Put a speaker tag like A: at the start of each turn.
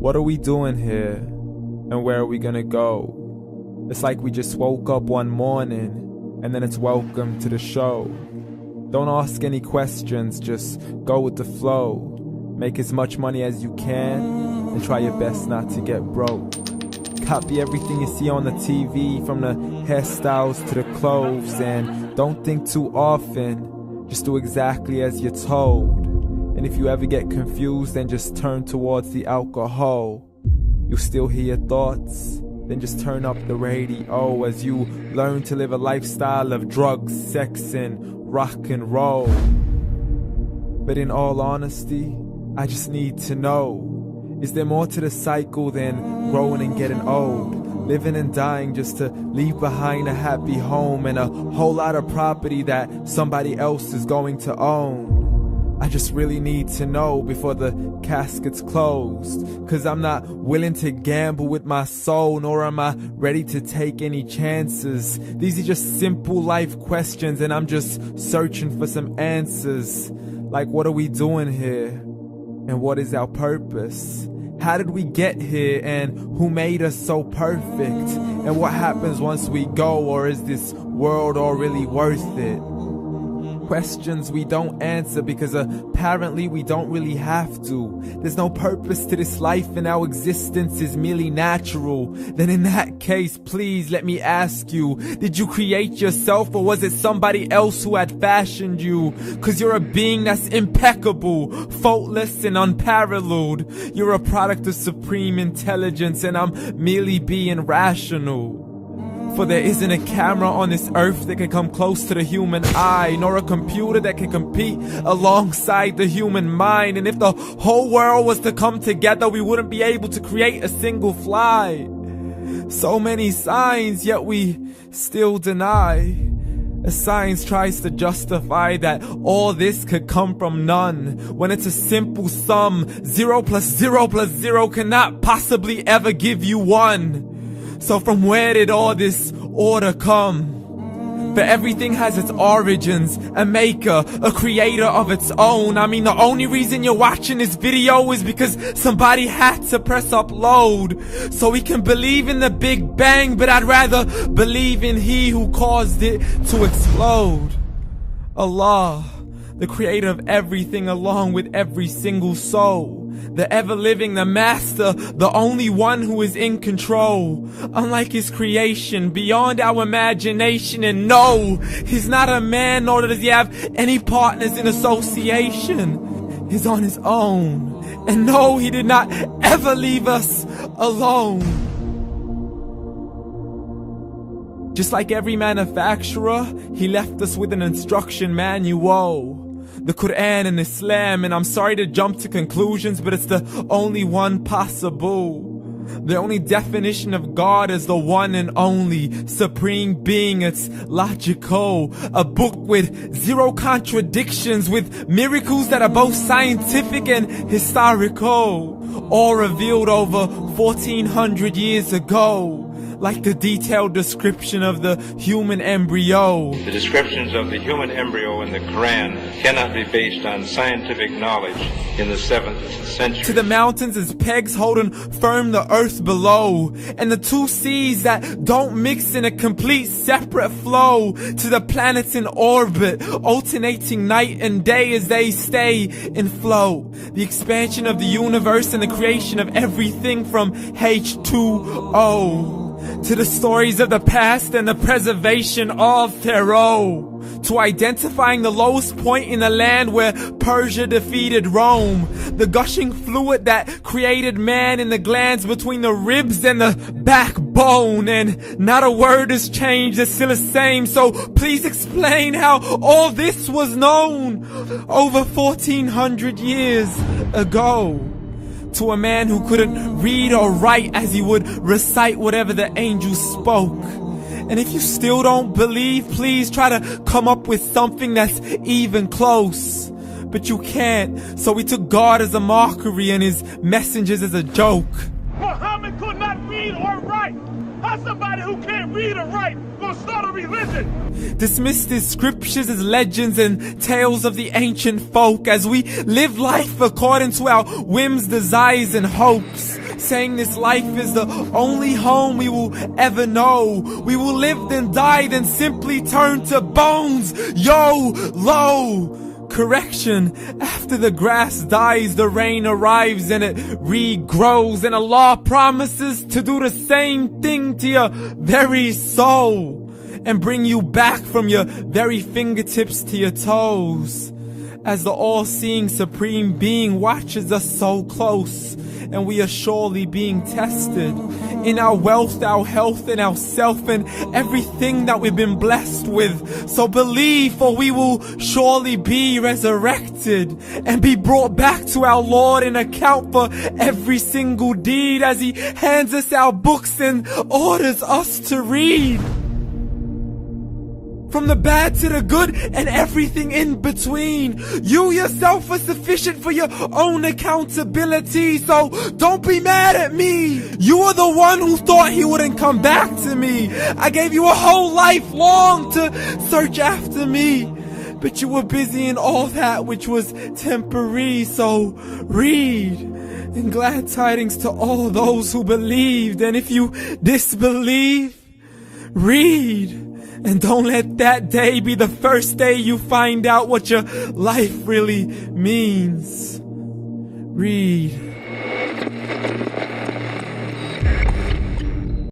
A: What are we doing here? And where are we gonna go? It's like we just woke up one morning and then it's welcome to the show. Don't ask any questions, just go with the flow. Make as much money as you can and try your best not to get broke. Copy everything you see on the TV, from the hairstyles to the clothes, and don't think too often, just do exactly as you're told. And if you ever get confused, then just turn towards the alcohol. You'll still hear your thoughts, then just turn up the radio as you learn to live a lifestyle of drugs, sex, and rock and roll. But in all honesty, I just need to know, is there more to the cycle than growing and getting old? Living and dying just to leave behind a happy home and a whole lot of property that somebody else is going to own. I just really need to know before the casket's closed, 'cause I'm not willing to gamble with my soul, nor am I ready to take any chances. These are just simple life questions and I'm just searching for some answers. Like, what are we doing here? And what is our purpose? How did we get here, and who made us so perfect? And what happens once we go, or is this world all really worth it? Questions we don't answer because apparently we don't really have to. There's no purpose to this life and our existence is merely natural. Then in that case, please let me ask you, did you create yourself, or was it somebody else who had fashioned you? 'Cause you're a being that's impeccable, faultless and unparalleled. You're a product of supreme intelligence and I'm merely being rational. For there isn't a camera on this earth that can come close to the human eye, nor a computer that can compete alongside the human mind. And if the whole world was to come together, we wouldn't be able to create a single fly. So many signs, yet we still deny. As science tries to justify that all this could come from none, when it's a simple sum. 0 plus 0 plus 0 cannot possibly ever give you 1. So from where did all this order come? For everything has its origins, a maker, a creator of its own. I mean, the only reason you're watching this video is because somebody had to press upload. So we can believe in the Big Bang, but I'd rather believe in He who caused it to explode. Allah, the creator of everything along with every single soul. The ever-living, the master, the only one who is in control. Unlike his creation, beyond our imagination. And no, he's not a man, nor does he have any partners in association. He's on his own. And no, he did not ever leave us alone. Just like every manufacturer, he left us with an instruction manual. The Quran and Islam, and I'm sorry to jump to conclusions, but it's the only one possible. The only definition of God is the one and only supreme being. It's logical. A book with 0 contradictions, with miracles that are both scientific and historical, all revealed over 1400 years ago. Like the detailed description of the human embryo.
B: The descriptions of the human embryo in the Quran cannot be based on scientific knowledge in the 7th century.
A: To the mountains as pegs holding firm the earth below, and the 2 seas that don't mix in a complete separate flow. To the planets in orbit, alternating night and day as they stay in flow. The expansion of the universe and the creation of everything from H2O. To the stories of the past and the preservation of Pharaoh. To identifying the lowest point in the land where Persia defeated Rome. The gushing fluid that created man in the glands between the ribs and the backbone. And not a word has changed, it's still the same. So please explain how all this was known over 1400 years ago. To a man who couldn't read or write, as he would recite whatever the angels spoke. And if you still don't believe, please try to come up with something that's even close. But you can't, so we took God as a mockery and his messengers as a joke.
C: Muhammad could not read or write. How's somebody who can't read or write gonna start a religion?
A: Dismissed his scriptures as legends and tales of the ancient folk, as we live life according to our whims, desires, and hopes. saying this life is the only home we will ever know. We will live then die, then simply turn to bones. YOLO! Correction, after the grass dies, the rain arrives and it regrows, and Allah promises to do the same thing to your very soul and bring you back from your very fingertips to your toes, as the all-seeing supreme being watches us so close, and we are surely being tested in our wealth, our health, and our self, and everything that we've been blessed with. So believe, for we will surely be resurrected and be brought back to our Lord and account for every single deed, as He hands us our books and orders us to read. From the bad to the good and everything in between. You yourself are sufficient for your own accountability, so don't be mad at me. You are the one who thought He wouldn't come back to me. I gave you a whole life long to search after me, but you were busy in all that which was temporary. So read, and glad tidings to all those who believed. And if you disbelieve, read. And don't let that day be the first day you find out what your life really means. Read.